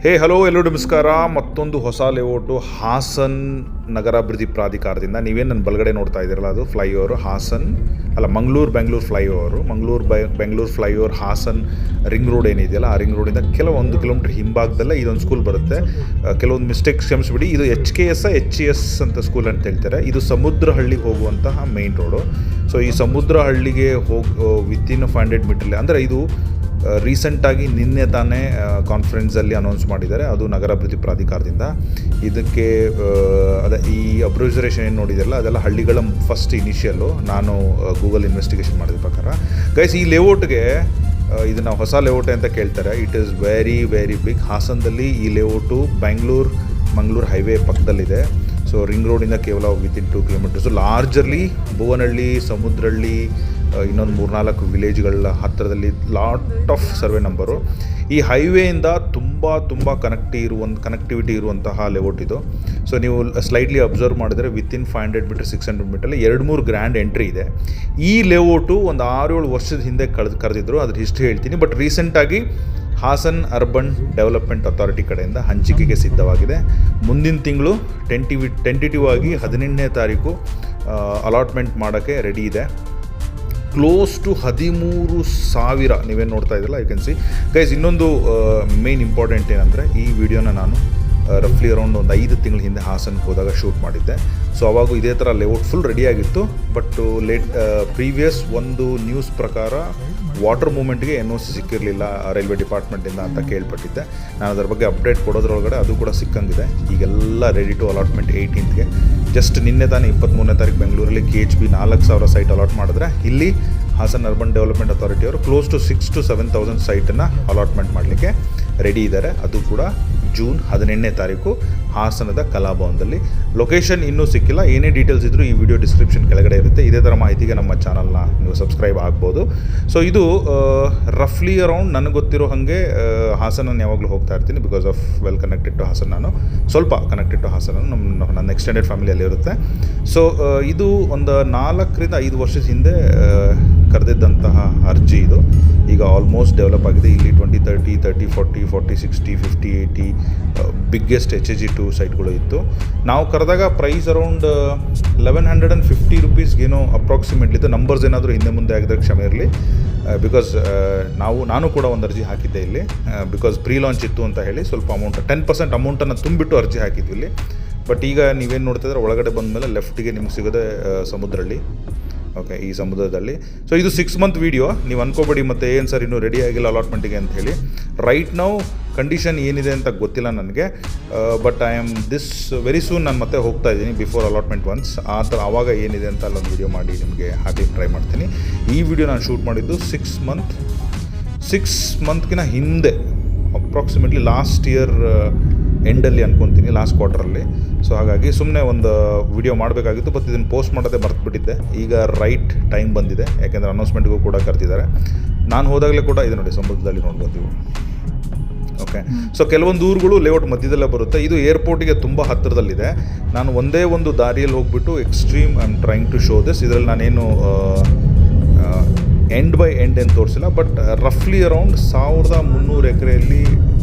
Hello ಎಲ್ಲರೂ ನಮಸ್ಕಾರ. ಮತ್ತೊಂದು ಹೊಸ ಲೇಔಟು ಹಾಸನ್ ನಗರಾಭಿವೃದ್ಧಿ ಪ್ರಾಧಿಕಾರದಿಂದ. ನೀವೇನು ನನ್ನ ಬಲಗಡೆ ನೋಡ್ತಾ ಇದ್ದೀರಲ್ಲ, ಅದು ಫ್ಲೈಓವರು ಹಾಸನ್ ಅಲ್ಲ, Bengaluru flyover. Bengaluru flyover Hassan ring road ಏನಿದೆಯಲ್ಲ, ಆ ರಿಂಗ್ ರೋಡಿಂದ ಕೆಲವೊಂದು ಕಿಲೋಮೀಟ್ರ್ ಹಿಂಭಾಗದಲ್ಲೇ ಇದೊಂದು ಸ್ಕೂಲ್ ಬರುತ್ತೆ. ಕೆಲವೊಂದು ಮಿಸ್ಟೇಕ್ಸ್ ಕ್ಷಮಿಸ್ಬಿಡಿ. ಇದು HKS HES ಅಂತ ಸ್ಕೂಲ್ ಅಂತ ಹೇಳ್ತಾರೆ. ಇದು ಸಮುದ್ರಹಳ್ಳಿಗೆ ಹೋಗುವಂತಹ ಮೇನ್ ರೋಡು. ಸೊ ಈ ಸಮುದ್ರಹಳ್ಳಿಗೆ ವಿತಿನ್ 500 ಮೀಟ್ರಲ್ಲಿ, ಅಂದರೆ ಇದು ರೀಸೆಂಟಾಗಿ ನಿನ್ನೆ ತಾನೇ ಕಾನ್ಫರೆನ್ಸಲ್ಲಿ ಅನೌನ್ಸ್ ಮಾಡಿದ್ದಾರೆ. ಅದು ನಗರಾಭಿವೃದ್ಧಿ ಪ್ರಾಧಿಕಾರದಿಂದ. ಇದಕ್ಕೆ ಈ ಅಬ್ರಿಸರೇಷನ್ ಏನು ನೋಡಿದೆಯಲ್ಲ, ಅದೆಲ್ಲ ಹಳ್ಳಿಗಳ ಫಸ್ಟ್ ಇನಿಷಿಯಲ್ಲು. ನಾನು ಗೂಗಲ್ ಇನ್ವೆಸ್ಟಿಗೇಷನ್ ಮಾಡಿದ ಪ್ರಕಾರ ಗೈಸ್, ಈ ಲೇಔಟ್ಗೆ ಇದು ನಾವು ಹೊಸ ಲೇಔಟ್ ಅಂತ ಕೇಳ್ತಾರೆ. It is very very big. ಹಾಸನದಲ್ಲಿ ಈ ಲೇಔಟು ಮಂಗಳೂರು ಹೈವೇ ಪಕ್ಕದಲ್ಲಿದೆ. ಸೊ ರಿಂಗ್ ರೋಡಿಂದ ಕೇವಲ within 2 kilometres. Largely Bhuvanahalli, Samudrahalli, ಇನ್ನೊಂದು 3-4 ವಿಲೇಜ್ಗಳ ಹತ್ತಿರದಲ್ಲಿ ಲಾಟ್ ಆಫ್ ಸರ್ವೆ ನಂಬರು. ಈ ಹೈವೇಯಿಂದ ತುಂಬ ಕನೆಕ್ಟಿವಿಟಿ ಇರುವಂತಹ ಲೇಔಟ್ ಇದು. ಸೊ ನೀವು ಸ್ಲೈಟ್ಲಿ ಅಬ್ಸರ್ವ್ ಮಾಡಿದರೆ ವಿತಿನ್ 500 ಮೀಟರ್ 600 ಮೀಟರಲ್ಲಿ 2-3 ಗ್ರ್ಯಾಂಡ್ ಎಂಟ್ರಿ ಇದೆ. ಈ ಲೇಔಟು ಒಂದು 6-7 ವರ್ಷದ ಹಿಂದೆ ಕರೆದಿದ್ರು. ಅದ್ರ ಹಿಸ್ಟ್ರಿ ಹೇಳ್ತೀನಿ. ಬಟ್ ರೀಸೆಂಟಾಗಿ ಹಾಸನ್ ಅರ್ಬನ್ ಡೆವಲಪ್ಮೆಂಟ್ ಅಥಾರಿಟಿ ಕಡೆಯಿಂದ ಹಂಚಿಕೆಗೆ ಸಿದ್ಧವಾಗಿದೆ. ಮುಂದಿನ ತಿಂಗಳು ಟೆಂಟೇಟಿವ್ ಆಗಿ 18ನೇ ತಾರೀಕು ಅಲಾಟ್ಮೆಂಟ್ ಮಾಡೋಕ್ಕೆ ರೆಡಿ ಇದೆ. ಕ್ಲೋಸ್ ಟು 13,000 ನೀವೇನು ನೋಡ್ತಾ ಇದ್ದಿಲ್ಲ, ಯು ಕ್ಯಾನ್ ಸಿ ಗೈಸ್. ಇನ್ನೊಂದು ಮೇನ್ ಇಂಪಾರ್ಟೆಂಟ್ ಏನಂದರೆ, ಈ ವಿಡಿಯೋನ ನಾನು ರಫ್ಲಿ ಅರೌಂಡ್ ಒಂದು 5 ತಿಂಗಳ ಹಿಂದೆ ಹಾಸನ್ಗೆ ಹೋದಾಗ ಶೂಟ್ ಮಾಡಿದ್ದೆ. ಸೊ ಅವಾಗ ಇದೇ ಥರ ಲೇಔಟ್ ಫುಲ್ ರೆಡಿಯಾಗಿತ್ತು. ಬಟ್ ಪ್ರೀವಿಯಸ್ ಒಂದು ನ್ಯೂಸ್ ಪ್ರಕಾರ ವಾಟರ್ ಮೂಮೆಂಟ್ಗೆ NOC ಸಿಕ್ಕಿರಲಿಲ್ಲ ರೈಲ್ವೆ ಡಿಪಾರ್ಟ್ಮೆಂಟಿಂದ ಅಂತ ಕೇಳ್ಪಟ್ಟಿದ್ದೆ. ನಾನು ಅದರ ಬಗ್ಗೆ ಅಪ್ಡೇಟ್ ಕೊಡೋದ್ರೊಳಗಡೆ ಅದು ಕೂಡ ಸಿಕ್ಕಂಗಿದೆ. ಈಗೆಲ್ಲ ರೆಡಿ ಟು ಅಲಾಟ್ಮೆಂಟ್ 18ಗೆ. ಜಸ್ಟ್ ನಿನ್ನೆ ತಾನೇ 23ನೇ ತಾರೀಕು ಬೆಂಗಳೂರಲ್ಲಿ KHB 4,000 ಸೈಟ್ ಅಲಾಟ್ ಮಾಡಿದ್ರೆ, ಇಲ್ಲಿ ಹಾಸನ್ ಅರ್ಬನ್ ಡೆವಲಪ್ಮೆಂಟ್ ಅಥಾರಿಟಿಯವರು ಕ್ಲೋಸ್ ಟು 6,000 to 7,000 ಸೈಟನ್ನು ಅಲಾಟ್ಮೆಂಟ್ ಮಾಡಲಿಕ್ಕೆ ರೆಡಿ ಇದ್ದಾರೆ. ಅದು ಕೂಡ ಜೂನ್ 18ನೇ ತಾರೀಕು ಹಾಸನದ ಕಲಾಭವನದಲ್ಲಿ. ಲೊಕೇಶನ್ ಇನ್ನೂ ಸಿಕ್ಕಿಲ್ಲ. ಏನೇ ಡೀಟೇಲ್ಸ್ ಇದ್ದರೂ ಈ ವಿಡಿಯೋ ಡಿಸ್ಕ್ರಿಪ್ಷನ್ ಕೆಳಗಡೆ ಇರುತ್ತೆ. ಇದೇ ಥರ ಮಾಹಿತಿಗೆ ನಮ್ಮ ಚಾನಲ್ನ ನೀವು ಸಬ್ಸ್ಕ್ರೈಬ್ ಆಗ್ಬೋದು. ಸೊ ಇದು ರಫ್ಲಿ ಅರೌಂಡ್ ನನಗೆ ಗೊತ್ತಿರೋ ಹಾಗೆ ಹಾಸನ ಯಾವಾಗಲೂ ಹೋಗ್ತಾ ಇರ್ತೀನಿ, because of well connected to Hassan. ನಾನು ಸ್ವಲ್ಪ ಕನೆಕ್ಟೆಡ್ ಟು ಹಾಸನ, ನನ್ನ ಎಕ್ಸ್ಟೆಂಡೆಡ್ ಫ್ಯಾಮಿಲಿಯಲ್ಲಿ ಇರುತ್ತೆ. ಸೊ ಇದು ಒಂದು 4-5 ವರ್ಷದ ಹಿಂದೆ ಕರೆದಿದ್ದಂತಹ ಅರ್ಜಿ ಇದು. ಈಗ ಆಲ್ಮೋಸ್ಟ್ ಡೆವಲಪ್ ಆಗಿದೆ. ಇಲ್ಲಿ 20, 30, 40, 60, 50, 80 ಬಿಗ್ಗೆಸ್ಟ್ HAG2 ಸೈಟ್ಗಳು ಇತ್ತು. ನಾವು ಕರೆದಾಗ ಪ್ರೈಸ್ ಅರೌಂಡ್ 1,150 ರುಪೀಸ್ಗೇನೋ ಅಪ್ರಾಕ್ಸಿಮೇಟ್ಲಿ ಇತ್ತು. ನಂಬರ್ಸ್ ಏನಾದರೂ ಹಿಂದೆ ಮುಂದೆ ಆಗಿದ್ರೆ ಕ್ಷಮೆ ಇರಲಿ. ಬಿಕಾಸ್ ನಾನು ಕೂಡ ಒಂದು ಅರ್ಜಿ ಹಾಕಿದ್ದೆ ಇಲ್ಲಿ. ಬಿಕಾಸ್ ಪ್ರೀ ಲಾಂಚ್ ಇತ್ತು ಅಂತ ಹೇಳಿ ಸ್ವಲ್ಪ 10% ಅಮೌಂಟನ್ನು ತುಂಬಿಟ್ಟು ಅರ್ಜಿ ಹಾಕಿದ್ವಿ ಇಲ್ಲಿ. ಬಟ್ ಈಗ ನೀವೇನು ನೋಡ್ತಿದ್ರೆ, ಒಳಗಡೆ ಬಂದಮೇಲೆ ಲೆಫ್ಟಿಗೆ ನಿಮ್ಗೆ ಸಿಗೋದೆ ಸಮುದ್ರಹಳ್ಳಿ. ಓಕೆ, ಈ ಸಮುದ್ರದಲ್ಲಿ. ಸೊ ಇದು 6 ಮಂತ್ ವೀಡಿಯೋ. ನೀವು ಅನ್ಕೋಬೇಡಿ ಮತ್ತೆ ಏನು ಸರ್ ಇನ್ನೂ ರೆಡಿ ಆಗಿಲ್ಲ ಅಲಾಟ್ಮೆಂಟಿಗೆ ಅಂತ ಹೇಳಿ. ರೈಟ್ ನೌ ಕಂಡೀಷನ್ ಏನಿದೆ ಅಂತ ಗೊತ್ತಿಲ್ಲ ನನಗೆ. But I am very soon ನಾನು ಮತ್ತೆ ಹೋಗ್ತಾ ಇದ್ದೀನಿ ಬಿಫೋರ್ ಅಲಾಟ್ಮೆಂಟ್ ಒನ್ಸ್. ಆ ಥರ ಆವಾಗ ಏನಿದೆ ಅಂತ ಅಲ್ಲೊಂದು ವೀಡಿಯೋ ಮಾಡಿ ನಿಮಗೆ ಹಾಕಲಿಕ್ಕೆ ಟ್ರೈ ಮಾಡ್ತೀನಿ. ಈ ವಿಡಿಯೋ ನಾನು ಶೂಟ್ ಮಾಡಿದ್ದು 6 ಮಂತ್ಗಿನ ಹಿಂದೆ, ಅಪ್ರಾಕ್ಸಿಮೇಟ್ಲಿ ಲಾಸ್ಟ್ ಇಯರ್ ಎಂಡಲ್ಲಿ ಅನ್ಕೊತೀನಿ, ಲಾಸ್ಟ್ ಕ್ವಾರ್ಟರಲ್ಲಿ. ಸೊ ಹಾಗಾಗಿ ಸುಮ್ಮನೆ ಒಂದು ವಿಡಿಯೋ ಮಾಡಬೇಕಾಗಿತ್ತು. ಬಟ್ ಇದನ್ನು ಪೋಸ್ಟ್ ಮಾಡೋದೇ ಮರ್ತುಬಿಟ್ಟಿದ್ದೆ. ಈಗ ರೈಟ್ ಟೈಮ್ ಬಂದಿದೆ, ಯಾಕೆಂದರೆ ಅನೌನ್ಸ್ಮೆಂಟ್ಗೂ ಕೂಡ ಕರೆದಿದ್ದಾರೆ. ನಾನು ಹೋದಾಗಲೇ ಕೂಡ ಇದೆ ನೋಡಿ, ಸಮುದ್ರದಲ್ಲಿ ನೋಡ್ಬೋದು ನೀವು. ಓಕೆ, ಸೊ ಕೆಲವೊಂದು ಊರುಗಳು ಲೇಔಟ್ ಮಧ್ಯದಲ್ಲೇ ಬರುತ್ತೆ. ಇದು ಏರ್ಪೋರ್ಟಿಗೆ ತುಂಬ ಹತ್ತಿರದಲ್ಲಿದೆ. ನಾನು ಒಂದೇ ಒಂದು ದಾರಿಯಲ್ಲಿ ಹೋಗ್ಬಿಟ್ಟು extreme I am trying to show this. ಇದರಲ್ಲಿ ನಾನೇನು ಎಂಡ್ ಬೈ ಎಂಡ್ ಏನು ತೋರಿಸಿಲ್ಲ. ಬಟ್ ರಫ್ಲಿ ಅರೌಂಡ್ 1,300 ಎಕರೆಯಲ್ಲಿ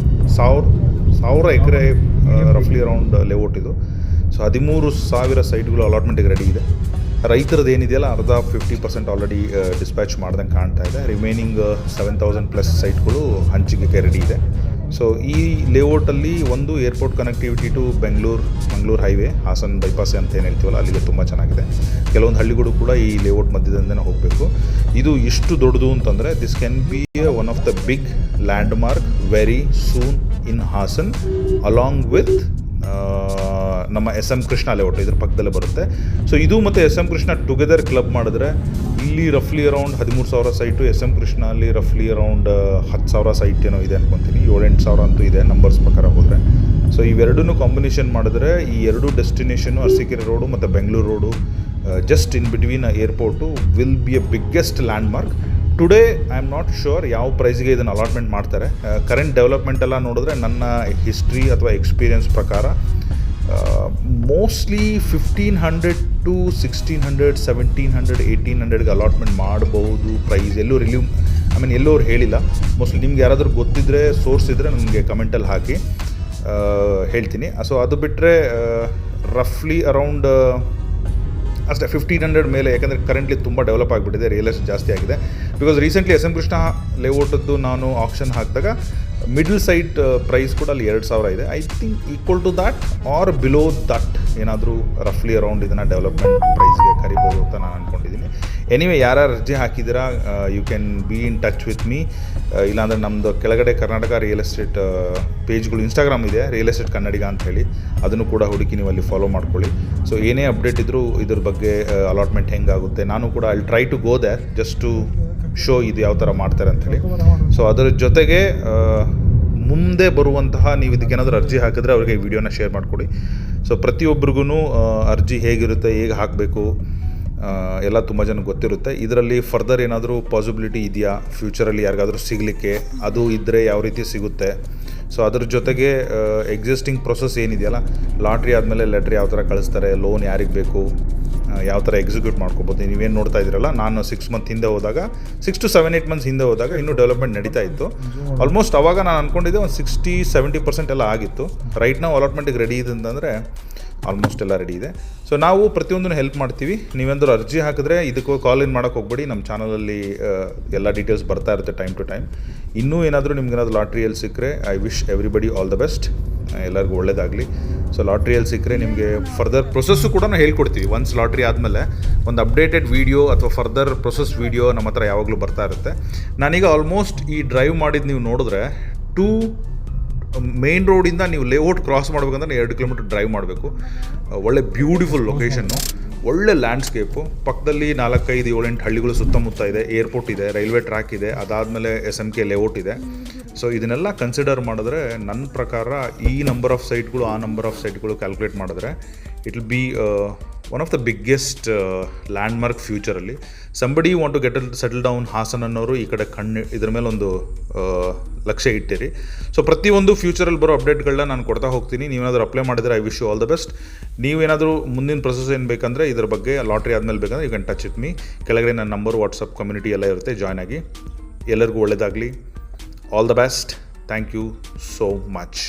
1,000 ಎಕರೆ ರಫ್ಲಿ ಅರೌಂಡ್ ಲೇಔಟ್ ಇದು. ಸೊ 13,000 ಸೈಟ್ಗಳು ಅಲಾಟ್ಮೆಂಟಿಗೆ ರೆಡಿ ಇದೆ. ರೈತರದ್ದು ಏನಿದೆಯಲ್ಲ, ಅರ್ಧ 50% ಆಲ್ರೆಡಿ ಡಿಸ್ಪ್ಯಾಚ್ ಮಾಡ್ದಂಗೆ ಕಾಣ್ತಾ ಇದೆ. ರಿಮೈನಿಂಗ್ 7,000+ ಸೈಟ್ಗಳು ಹಂಚಿಕೆಗೆ ರೆಡಿ ಇದೆ. ಸೊ ಈ ಲೇಔಟಲ್ಲಿ ಒಂದು airport connectivity to Mangaluru highway, Hassan bypass ಅಂತ ಏನು ಹೇಳ್ತೀವಲ್ಲ, ಅಲ್ಲಿಗೆ ತುಂಬ ಚೆನ್ನಾಗಿದೆ. ಕೆಲವೊಂದು ಹಳ್ಳಿಗಳು ಕೂಡ ಈ ಲೇಔಟ್ ಮಧ್ಯದಿಂದನೇ ಹೋಗಬೇಕು. ಇದು ಎಷ್ಟು ದೊಡ್ಡದು ಅಂತಂದರೆ, this can be one of the big landmark very soon in Hassan, along with ನಮ್ಮ SM ಕೃಷ್ಣ ಲೇಔಟ್ ಇದ್ರ ಪಕ್ಕದಲ್ಲೇ ಬರುತ್ತೆ. ಸೊ ಇದು ಮತ್ತು SM ಕೃಷ್ಣ ಟುಗೆದರ್ ಕ್ಲಬ್ ಮಾಡಿದ್ರೆ ಇಲ್ಲಿ ರಫ್ಲಿ ಅರೌಂಡ್ 13,000 ಸೈಟು, SM ಕೃಷ್ಣ ಅಲ್ಲಿ ರಫ್ಲಿ ಅರೌಂಡ್ 10,000 ಸೈಟ್ ಏನೋ ಇದೆ ಅನ್ಕೊತೀನಿ. 7-8 ಸಾವಿರ ಅಂತೂ ಇದೆ ನಂಬರ್ಸ್ ಪ್ರಕಾರ ಹೋದರೆ. ಸೊ ಇವೆರಡೂ ಕಾಂಬಿನೇಷನ್ ಮಾಡಿದ್ರೆ ಈ ಎರಡು ಡೆಸ್ಟಿನೇಷನು, ಅರಸೀಕೆರೆ ರೋಡು ಮತ್ತು Bengaluru road, just in between airport will be A biggest landmark. Today I am not sure ಯಾವ ಪ್ರೈಸ್ಗೆ ಇದನ್ನು ಅಲಾಟ್ಮೆಂಟ್ ಮಾಡ್ತಾರೆ. ಕರೆಂಟ್ ಡೆವಲಪ್ಮೆಂಟ್ ಎಲ್ಲ ನೋಡಿದ್ರೆ ನನ್ನ ಹಿಸ್ಟ್ರಿ ಅಥವಾ ಎಕ್ಸ್ಪೀರಿಯನ್ಸ್ ಪ್ರಕಾರ ಮೋಸ್ಟ್ಲಿ 1,500 to 1,600, 1,700, 1,800ಗೆ ಅಲಾಟ್ಮೆಂಟ್ ಮಾಡ್ಬೋದು. ಪ್ರೈಸ್ ಎಲ್ಲೂ ಐ ಮೀನ್ ಎಲ್ಲೂ ಅವ್ರು ಹೇಳಿಲ್ಲ. ಮೋಸ್ಟ್ಲಿ ನಿಮ್ಗೆ ಯಾರಾದರೂ ಗೊತ್ತಿದ್ದರೆ ಸೋರ್ಸ್ ಇದ್ದರೆ ನನಗೆ ಕಮೆಂಟಲ್ಲಿ ಹಾಕಿ ಹೇಳ್ತೀನಿ. ಸೊ ಅದು ಬಿಟ್ಟರೆ ರಫ್ಲಿ ಅರೌಂಡ್ ಅಷ್ಟೇ 1500 ಮೇಲೆ, ಯಾಕಂದರೆ ಕರೆಂಟ್ಲಿ ತುಂಬ ಡೆವಲಪ್ ಆಗಿಬಿಟ್ಟಿದೆ, ರಿಯಲ್ ಎಸ್ಟೇಟ್ ಜಾಸ್ತಿ ಆಗಿದೆ. ಬಿಕಾಸ್ ರೀಸೆಂಟ್ಲಿ SM ಕೃಷ್ಣ ಲೇಔಟದ್ದು ನಾನು ಆಪ್ಷನ್ ಹಾಕಿದಾಗ ಮಿಡಲ್ ಸೈಟ್ ಪ್ರೈಸ್ ಕೂಡ ಅಲ್ಲಿ 2000 ಇದೆ. I think equal to that or below that ಏನಾದರೂ ರಫ್ಲಿ ಅರೌಂಡ್ ಇದನ್ನು ಡೆವಲಪ್ಮೆಂಟ್ ಪ್ರೈಸ್ಗೆ ಕರಿಬೋದು ಅಂತ ನಾನು ಅಂದ್ಕೊಂಡಿದ್ದೀನಿ. ಎನಿವೆ, ಯಾರು ಅರ್ಜಿ ಹಾಕಿದ್ದೀರಾ you can be in touch with me. ಇಲ್ಲಾಂದರೆ ನಮ್ಮದು ಕೆಳಗಡೆ ಕರ್ನಾಟಕ ರಿಯಲ್ ಎಸ್ಟೇಟ್ ಪೇಜ್ಗಳು ಇನ್ಸ್ಟಾಗ್ರಾಮ್ ಇದೆ, ರಿಯಲ್ ಎಸ್ಟೇಟ್ ಕನ್ನಡಿಗ ಅಂತ ಹೇಳಿ, ಅದನ್ನು ಕೂಡ ಹುಡುಕಿ ನೀವು ಅಲ್ಲಿ ಫಾಲೋ ಮಾಡ್ಕೊಳ್ಳಿ. ಸೊ ಏನೇ ಅಪ್ಡೇಟ್ ಇದ್ದರೂ ಇದ್ರ ಬಗ್ಗೆ ಅಲಾಟ್ಮೆಂಟ್ ಹೆಂಗಾಗುತ್ತೆ, ನಾನು ಕೂಡ I try to go there just to show ಇದು ಯಾವ ಥರ ಮಾಡ್ತಾರೆ ಅಂಥೇಳಿ. ಸೊ ಅದರ ಜೊತೆಗೆ ಮುಂದೆ ಬರುವಂತಹ ನೀವು ಇದಕ್ಕೇನಾದರೂ ಅರ್ಜಿ ಹಾಕಿದ್ರೆ ಅವ್ರಿಗೆ ಈ ವಿಡಿಯೋನ ಶೇರ್ ಮಾಡಿಕೊಡಿ. ಸೊ ಪ್ರತಿಯೊಬ್ಬರಿಗೂ ಅರ್ಜಿ ಹೇಗಿರುತ್ತೆ, ಹೇಗೆ ಹಾಕಬೇಕು ಎಲ್ಲ ತುಂಬ ಜನಕ್ಕೆ ಗೊತ್ತಿರುತ್ತೆ. ಇದರಲ್ಲಿ ಫರ್ದರ್ ಏನಾದರೂ ಪಾಸಿಬಿಲಿಟಿ ಇದೆಯಾ ಫ್ಯೂಚರಲ್ಲಿ ಯಾರಿಗಾದರೂ ಸಿಗಲಿಕ್ಕೆ, ಅದು ಇದ್ದರೆ ಯಾವ ರೀತಿ ಸಿಗುತ್ತೆ. ಸೊ ಅದ್ರ ಜೊತೆಗೆ ಎಕ್ಸಿಸ್ಟಿಂಗ್ ಪ್ರೊಸೆಸ್ ಏನಿದೆಯಲ್ಲ, ಲಾಟ್ರಿ ಆದಮೇಲೆ ಲೆಟ್ರ್ ಯಾವ ಥರ ಕಳಿಸ್ತಾರೆ, ಲೋನ್ ಯಾರಿಗೆ ಬೇಕು, ಯಾವ ಥರ ಎಕ್ಸಿಕ್ಯೂಟ್ ಮಾಡ್ಕೋಬೋದು. ನೀವೇನು ನೋಡ್ತಾ ಇದ್ದೀರಲ್ಲ, ನಾನು 6 ಮಂತ್ ಹಿಂದೆ ಹೋದಾಗ, 6 to 7-8 ಮಂತ್ಸ್ ಹಿಂದೆ ಹೋದಾಗ ಇನ್ನೂ ಡೆವಲಪ್ಮೆಂಟ್ ನಡೀತಾ ಇತ್ತು. ಆಲ್ಮೋಸ್ಟ್ ಅವಾಗ ನಾನು ಅಂದ್ಕೊಂಡಿದ್ದೆ ಒಂದು 60-70% ಎಲ್ಲ ಆಗಿತ್ತು. ರೈಟ್ ನಾವು ಅಲಾಟ್ಮೆಂಟಿಗೆ ರೆಡಿ ಇದೆ ಅಂತಂದರೆ ಆಲ್ಮೋಸ್ಟ್ ಎಲ್ಲ ರೆಡಿ ಇದೆ. ಸೊ ನಾವು ಪ್ರತಿಯೊಂದನ್ನು ಹೆಲ್ಪ್ ಮಾಡ್ತೀವಿ. ನೀವೇಂದ್ರೂ ಅರ್ಜಿ ಹಾಕಿದ್ರೆ ಇದಕ್ಕೂ ಕಾಲ್ ಇನ್ ಮಾಡೋಕ್ಕೆ ಹೋಗ್ಬೇಡಿ, ನಮ್ಮ ಚಾನಲಲ್ಲಿ ಎಲ್ಲ ಡೀಟೇಲ್ಸ್ ಬರ್ತಾ ಇರುತ್ತೆ ಟೈಮ್ ಟು ಟೈಮ್. ಇನ್ನೂ ಏನಾದರೂ ನಿಮ್ಗೇನಾದ್ರು ಲಾಟ್ರಿಯಲ್ಲಿ ಸಿಕ್ಕರೆ I wish everybody all the best, ಎಲ್ಲರಿಗೂ ಒಳ್ಳೇದಾಗಲಿ. ಸೊ ಲಾಟ್ರಿಯಲ್ಲಿ ಸಿಕ್ಕರೆ ನಿಮಗೆ ಫರ್ದರ್ ಪ್ರೊಸೆಸ್ಸು ಕೂಡ ನಾವು ಹೇಳ್ಕೊಡ್ತೀವಿ. ಒನ್ಸ್ ಲಾಟ್ರಿ ಆದಮೇಲೆ ಒಂದು ಅಪ್ಡೇಟೆಡ್ ವೀಡಿಯೋ ಅಥವಾ ಫರ್ದರ್ ಪ್ರೊಸೆಸ್ ವೀಡಿಯೋ ನಮ್ಮ ಹತ್ರ ಯಾವಾಗಲೂ ಬರ್ತಾ ಇರುತ್ತೆ. ನಾನೀಗ ಆಲ್ಮೋಸ್ಟ್ ಈ ಡ್ರೈವ್ ಮಾಡಿದ್ದು ನೀವು ನೋಡಿದ್ರೆ ಮೇನ್ ರೋಡಿಂದ ನೀವು ಲೇಔಟ್ ಕ್ರಾಸ್ ಮಾಡ್ಬೇಕಂದ್ರೆ 2 ಕಿಲೋಮೀಟರ್ ಡ್ರೈವ್ ಮಾಡಬೇಕು. ಒಳ್ಳೆ ಬ್ಯೂಟಿಫುಲ್ ಲೊಕೇಶನ್ನು, ಒಳ್ಳೆ ಲ್ಯಾಂಡ್ಸ್ಕೇಪು, ಪಕ್ಕದಲ್ಲಿ 4-5-7-8 ಹಳ್ಳಿಗಳು ಸುತ್ತಮುತ್ತ ಇದೆ, ಏರ್ಪೋರ್ಟ್ ಇದೆ, ರೈಲ್ವೆ ಟ್ರ್ಯಾಕ್ ಇದೆ, ಅದಾದಮೇಲೆ SMK ಲೇಔಟ್ ಇದೆ. ಸೊ ಇದನ್ನೆಲ್ಲ ಕನ್ಸಿಡರ್ ಮಾಡಿದ್ರೆ ನನ್ನ ಪ್ರಕಾರ ಈ ನಂಬರ್ ಆಫ್ ಸೈಟ್ಗಳು ಆ ನಂಬರ್ ಆಫ್ ಸೈಟ್ಗಳು ಕ್ಯಾಲ್ಕುಲೇಟ್ ಮಾಡಿದ್ರೆ it will be one of the biggest landmark ಫ್ಯೂಚರಲ್ಲಿ. Somebody want to get settle down Hassan ಅನ್ನೋರು ಈ ಕಡೆ ಇದ್ರ ಮೇಲೆ ಒಂದು ಲಕ್ಷ್ಯ ಇಟ್ಟಿರಿ. ಸೊ ಪ್ರತಿಯೊಂದು ಫ್ಯೂಚರಲ್ಲಿ ಬರೋ ಅಪ್ಡೇಟ್ಗಳನ್ನ ನಾನು ಕೊಡ್ತಾ ಹೋಗ್ತೀನಿ. ನೀವೇನಾದರೂ ಅಪ್ಲೈ ಮಾಡಿದರೆ I wish you all the best. ನೀವೇನಾದರೂ ಮುಂದಿನ ಪ್ರೊಸೆಸ್ ಏನು ಬೇಕಂದರೆ ಇದ್ರ ಬಗ್ಗೆ ಲಾಟ್ರಿ ಆದಮೇಲೆ ಬೇಕಂದರೆ you can touch with me. ಕೆಳಗಡೆ ನನ್ನ ನಂಬರ್, ವಾಟ್ಸಪ್ ಕಮ್ಯುನಿಟಿ ಎಲ್ಲ ಇರುತ್ತೆ, ಜಾಯ್ನ್ ಆಗಿ. ಎಲ್ಲರಿಗೂ ಒಳ್ಳೆಯದಾಗಲಿ. All the best. Thank you so much.